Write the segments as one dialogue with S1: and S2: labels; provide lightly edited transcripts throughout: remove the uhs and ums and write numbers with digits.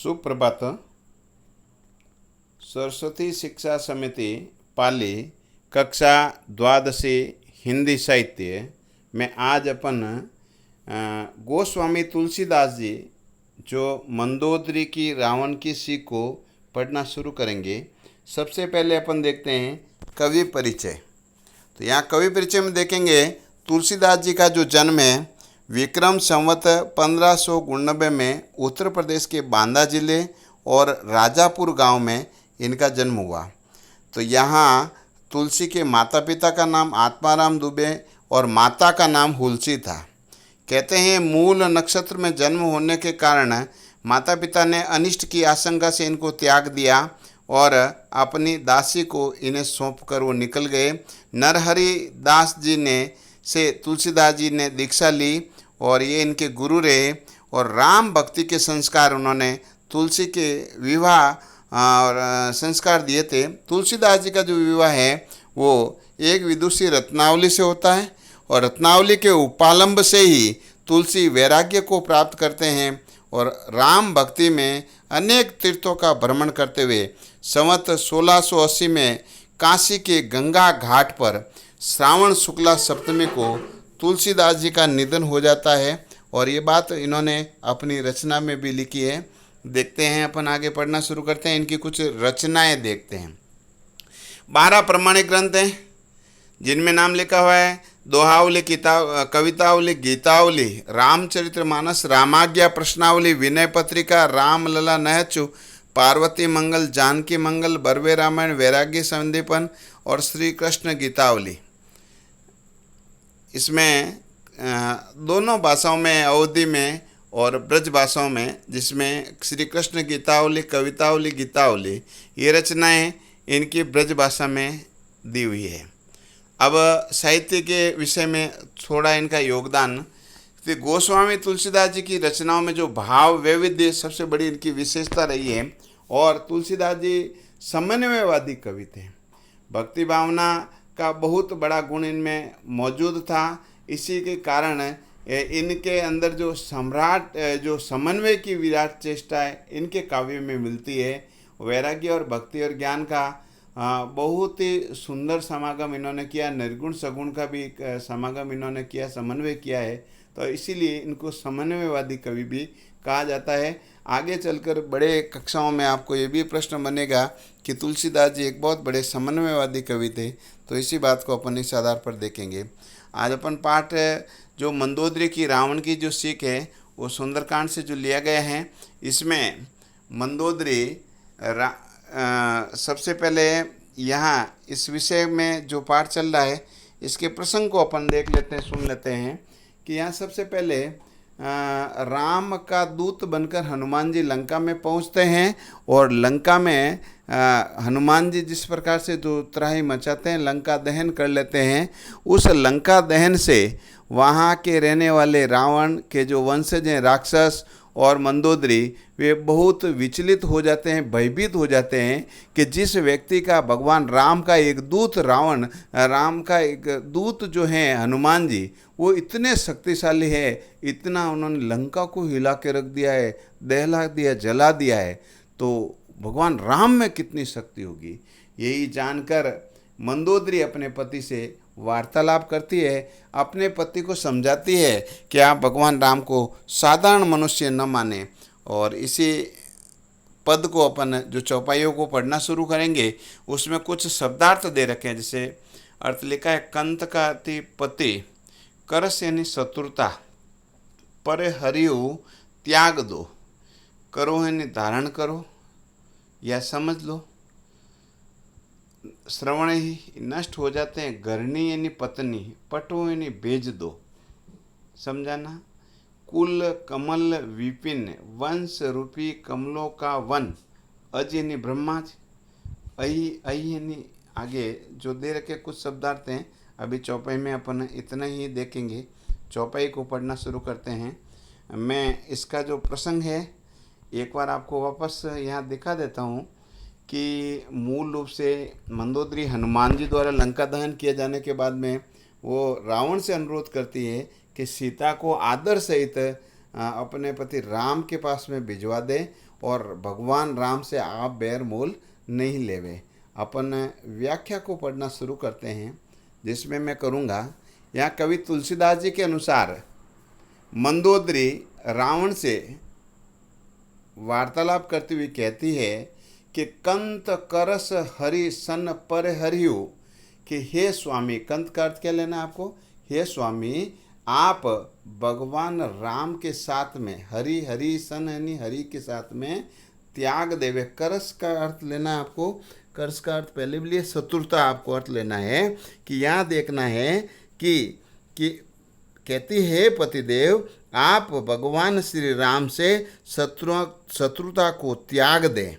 S1: सुप्रभात। सरस्वती शिक्षा समिति पाली कक्षा द्वादशी हिंदी साहित्य में आज अपन गोस्वामी तुलसीदास जी जो मंदोदरी की रावण की सीख को पढ़ना शुरू करेंगे। सबसे पहले अपन देखते हैं कवि परिचय। तो यहाँ कवि परिचय में देखेंगे तुलसीदास जी का जो जन्म है विक्रम संवत 1599 में उत्तर प्रदेश के बांदा जिले और राजापुर गांव में इनका जन्म हुआ। तो यहाँ तुलसी के माता पिता का नाम आत्माराम दुबे और माता का नाम हुलसी था। कहते हैं मूल नक्षत्र में जन्म होने के कारण माता पिता ने अनिष्ट की आशंका से इनको त्याग दिया और अपनी दासी को इन्हें सौंप कर वो निकल गए। नरहरि दास जी ने से तुलसीदास जी ने दीक्षा ली और ये इनके गुरु रहे और राम भक्ति के संस्कार उन्होंने तुलसी के विवाह और संस्कार दिए थे। तुलसीदास जी का जो विवाह है वो एक विदुषी रत्नावली से होता है और रत्नावली के उपालंब से ही तुलसी वैराग्य को प्राप्त करते हैं और राम भक्ति में अनेक तीर्थों का भ्रमण करते हुए संवत 1680 में काशी के गंगा घाट पर श्रावण शुक्ला सप्तमी को तुलसीदास जी का निधन हो जाता है और ये बात इन्होंने अपनी रचना में भी लिखी है। देखते हैं, अपन आगे पढ़ना शुरू करते हैं। इनकी कुछ रचनाएं देखते हैं। 12 प्रमाणिक ग्रंथ हैं जिनमें नाम लिखा हुआ है दोहावली, कवितावली, गीतावली, रामचरितमानस, रामाज्ञा, प्रश्नावली, विनय पत्रिका, रामलला, नहचु, पार्वती मंगल, जानकी मंगल, बर्वे रामायण, वैराग्य संदीपन और श्री कृष्ण गीतावली। इसमें दोनों भाषाओं में, अवधी में और ब्रज भाषाओं में, जिसमें श्री कृष्ण गीतावली, कवितावली, गीतावली, ये रचनाएं इनकी ब्रज भाषा में दी हुई है। अब साहित्य के विषय में थोड़ा इनका योगदान। तो गोस्वामी तुलसीदास जी की रचनाओं में जो भाव वैविध्य सबसे बड़ी इनकी विशेषता रही है और तुलसीदास जी समन्वयवादी कवि थे। भक्ति भावना का बहुत बड़ा गुण इनमें मौजूद था। इसी के कारण इनके अंदर जो सम्राट जो समन्वय की विराट चेष्टा है इनके काव्य में मिलती है। वैराग्य और भक्ति और ज्ञान का बहुत ही सुंदर समागम इन्होंने किया। निर्गुण सगुण का भी समागम इन्होंने किया, समन्वय किया है। तो इसीलिए इनको समन्वयवादी कवि भी कहा जाता है। आगे चलकर बड़े कक्षाओं में आपको ये भी प्रश्न बनेगा कि तुलसीदास जी एक बहुत बड़े समन्वयवादी कवि थे। तो इसी बात को अपन इस आधार पर देखेंगे। आज अपन पाठ जो मंदोदरी की रावण की जो सीख है वो सुंदरकांड से जो लिया गया है। इसमें मंदोदरी सबसे पहले यहाँ इस विषय में जो पाठ चल रहा है इसके प्रसंग को अपन देख लेते हैं, सुन लेते हैं कि यहाँ सबसे पहले राम का दूत बनकर हनुमान जी लंका में पहुँचते हैं और लंका में हनुमान जी जिस प्रकार से जो त्राही मचाते हैं, लंका दहन कर लेते हैं। उस लंका दहन से वहाँ के रहने वाले रावण के जो वंशज हैं, राक्षस और मंदोदरी, वे बहुत विचलित हो जाते हैं, भयभीत हो जाते हैं कि जिस व्यक्ति का भगवान राम का एक दूत राम का एक दूत जो है हनुमान जी, वो इतने शक्तिशाली है, इतना उन्होंने लंका को हिला के रख दिया है, दहला दिया, जला दिया है, तो भगवान राम में कितनी शक्ति होगी। यही जानकर मंदोदरी अपने पति से वार्तालाप करती है, अपने पति को समझाती है कि आप भगवान राम को साधारण मनुष्य न माने। और इसी पद को अपन जो चौपाइयों को पढ़ना शुरू करेंगे उसमें कुछ शब्दार्थ दे रखे हैं। जैसे अर्थ लिखा है कंत का अति पति करस यानी शत्रुता, पर हरियु त्याग दो, करो यानी धारण करो या समझ लो, श्रवण ही नष्ट हो जाते हैं, घरणी यानी पत्नी, पटो यानी भेज दो, समझाना, कुल कमल विपिन, वंश रूपी कमलों का वन, अज यानी ब्रह्माज, अही यानी आगे जो दे रखे कुछ शब्दार्थ हैं। अभी चौपाई में अपन इतना ही देखेंगे। चौपाई को पढ़ना शुरू करते हैं। मैं इसका जो प्रसंग है एक बार आपको वापस यहाँ दिखा देता हूँ कि मूल रूप से मंदोदरी हनुमान जी द्वारा लंका दहन किए जाने के बाद में वो रावण से अनुरोध करती है कि सीता को आदर सहित अपने पति राम के पास में भिजवा दे और भगवान राम से आप बैर मोल नहीं लेवे। अपन व्याख्या को पढ़ना शुरू करते हैं, जिसमें मैं करूँगा। यहाँ कवि तुलसीदास जी के अनुसार मंदोदरी रावण से वार्तालाप करती हुई कहती है कि कंत करस हरि सन पर हरियु, कि हे स्वामी, कंत का अर्थ क्या लेना है आपको, हे स्वामी आप भगवान राम के साथ में, हरि हरि सन यानी हरि के साथ में त्याग देवे। करस का अर्थ लेना है आपको, करस का अर्थ पहले भी लिए शत्रुता आपको अर्थ लेना है कि यहाँ देखना है कि कहती है पतिदेव आप भगवान श्री राम से शत्रुता को त्याग दें।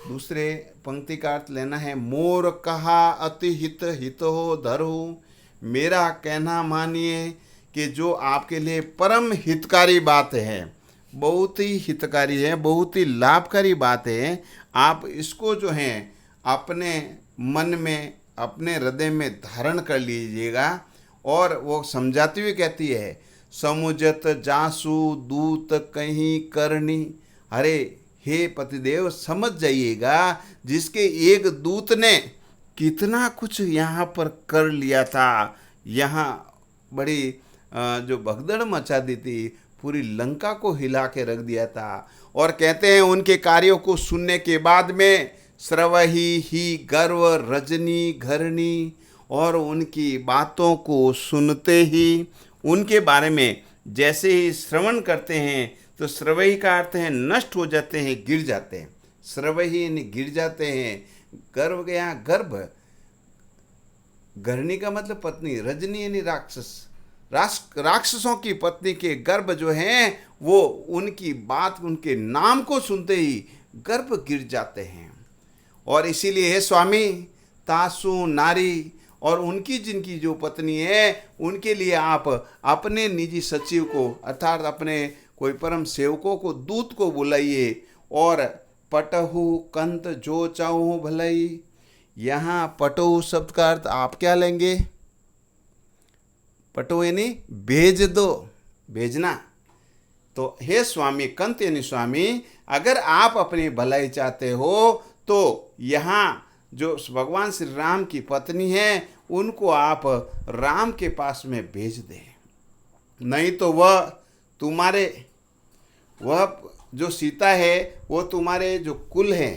S1: दूसरे पंक्ति का अर्थ लेना है मोर कहा अति हित हित हो धरो, मेरा कहना मानिए कि जो आपके लिए परम हितकारी बात है, बहुत ही हितकारी है, बहुत ही लाभकारी बात है, आप इसको जो है अपने मन में, अपने हृदय में धारण कर लीजिएगा। और वो समझाती हुई कहती है समुझत जासु दूत कहीं करनी, अरे हे पतिदेव समझ जाइएगा जिसके एक दूत ने कितना कुछ यहाँ पर कर लिया था, यहाँ बड़ी जो भगदड़ मचा दी थी, पूरी लंका को हिला के रख दिया था। और कहते हैं उनके कार्यों को सुनने के बाद में श्रवही ही गर्व रजनी घरनी, और उनकी बातों को सुनते ही, उनके बारे में जैसे ही श्रवण करते हैं तो श्रवही का अर्थ है नष्ट हो जाते हैं, गिर जाते हैं। श्रवही यानी गिर जाते हैं, गर्व गया गर्भ, घरनी का मतलब पत्नी, रजनी यानी राक्षसों की पत्नी के गर्भ जो हैं वो उनकी बात, उनके नाम को सुनते ही गर्भ गिर जाते हैं। और इसीलिए हे स्वामी तासु नारी, और उनकी जिनकी जो पत्नी है उनके लिए आप अपने निजी सचिव को अर्थात अपने कोई परम सेवकों को, दूत को बुलाइए। और पटहु कंत जो चाहूँ भलाई, यहाँ पटहु शब्द का अर्थ आप क्या लेंगे, पटहु यानी भेज दो, भेजना। तो हे स्वामी, कंत यानी स्वामी, अगर आप अपनी भलाई चाहते हो तो यहाँ जो भगवान श्री राम की पत्नी है उनको आप राम के पास में भेज दें, नहीं तो वह जो सीता है वो तुम्हारे जो कुल है,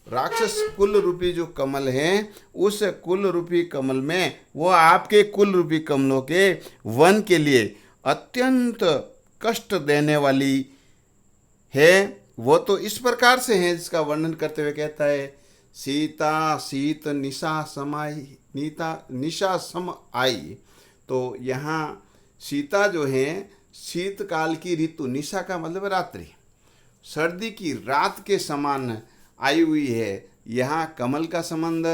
S1: राक्षस कुल रूपी जो कमल है, उस कुल रूपी कमल में वो आपके कुल रूपी कमलों के वन के लिए अत्यंत कष्ट देने वाली है। वो तो इस प्रकार से है, जिसका वर्णन करते हुए कहता है सीता शीत निशा समाई, नीता निशा सम आई। तो यहाँ सीता जो है शीतकाल की ऋतु, निशा का मतलब रात्रि, सर्दी की रात के समान आई हुई है। यहाँ कमल का संबंध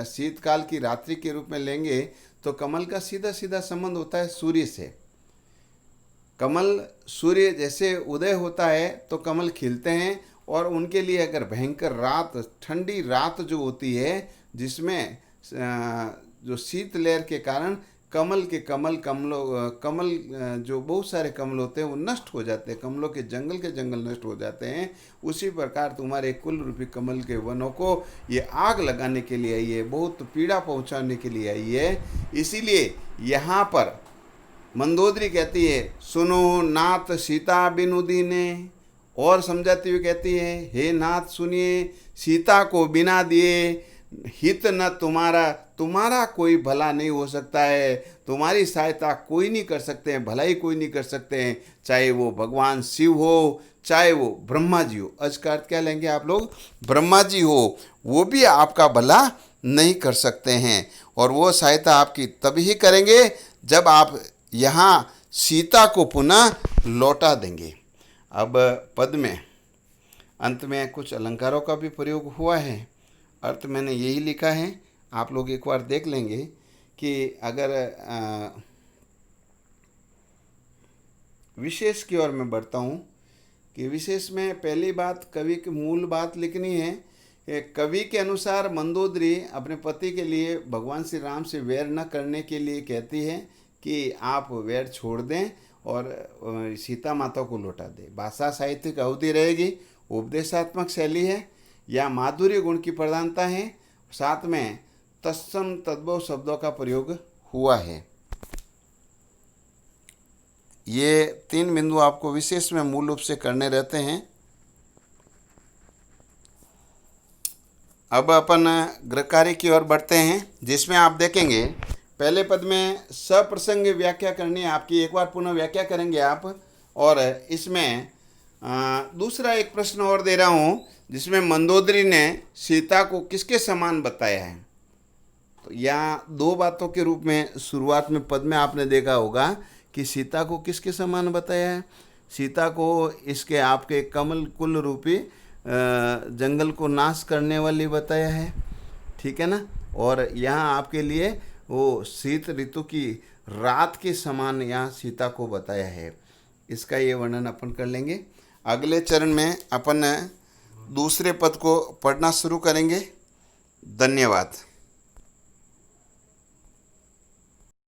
S1: शीतकाल की रात्रि के रूप में लेंगे तो कमल का सीधा सीधा संबंध होता है सूर्य से। कमल सूर्य जैसे उदय होता है तो कमल खिलते हैं, और उनके लिए अगर भयंकर रात, ठंडी रात जो होती है, जिसमें जो शीतलहर के कारण कमल जो बहुत सारे कमल होते हैं वो नष्ट हो जाते हैं, कमलों के जंगल नष्ट हो जाते हैं। उसी प्रकार तुम्हारे कुल रूपी कमल के वनों को ये आग लगाने के लिए आई है, बहुत पीड़ा पहुंचाने के लिए आई है। इसीलिए यहाँ पर मंदोदरी कहती है सुनो नाथ सीता बिनु दीने, और समझाती हुई कहती है हे नाथ सुनिए, सीता को बिना दिए हित न तुम्हारा कोई भला नहीं हो सकता है, तुम्हारी सहायता कोई नहीं कर सकते हैं, भलाई कोई नहीं कर सकते हैं, चाहे वो भगवान शिव हो, चाहे वो ब्रह्मा जी हो। आज का अर्थ क्या लेंगे आप लोग, ब्रह्मा जी हो, वो भी आपका भला नहीं कर सकते हैं। और वो सहायता आपकी तभी करेंगे जब आप यहाँ सीता को पुनः लौटा देंगे। अब पद में अंत में कुछ अलंकारों का भी प्रयोग हुआ है, अर्थ मैंने यही लिखा है, आप लोग एक बार देख लेंगे कि अगर विशेष की ओर मैं बढ़ता हूँ कि विशेष में पहली बात कवि की मूल बात लिखनी है कि कवि के अनुसार मंदोदरी अपने पति के लिए भगवान श्री राम से वैर न करने के लिए कहती है कि आप वैर छोड़ दें और सीता माता को लौटा दे। भाषा साहित्यिक अवधि रहेगी, उपदेशात्मक शैली है या माधुर्य गुण की प्रधानता है, साथ में तत्सम तद्भव शब्दों का प्रयोग हुआ है। ये 3 बिंदु आपको विशेष में मूल रूप से करने रहते हैं। अब अपन गृहकार्य की ओर बढ़ते हैं, जिसमें आप देखेंगे पहले पद में सप्रसंग व्याख्या करनी है आपकी। एक बार पुनः व्याख्या करेंगे आप। और इसमें दूसरा एक प्रश्न और दे रहा हूँ, जिसमें मंदोदरी ने सीता को किसके समान बताया है। तो यहाँ 2 बातों के रूप में शुरुआत में पद में आपने देखा होगा कि सीता को किसके समान बताया है। सीता को इसके आपके कमल कुल रूपी जंगल को नाश करने वाली बताया है, ठीक है ना। और यहाँ आपके लिए वो शीत ऋतु की रात के समान यहाँ सीता को बताया है। इसका ये वर्णन अपन कर लेंगे। अगले चरण में अपन दूसरे पद को पढ़ना शुरू करेंगे। धन्यवाद।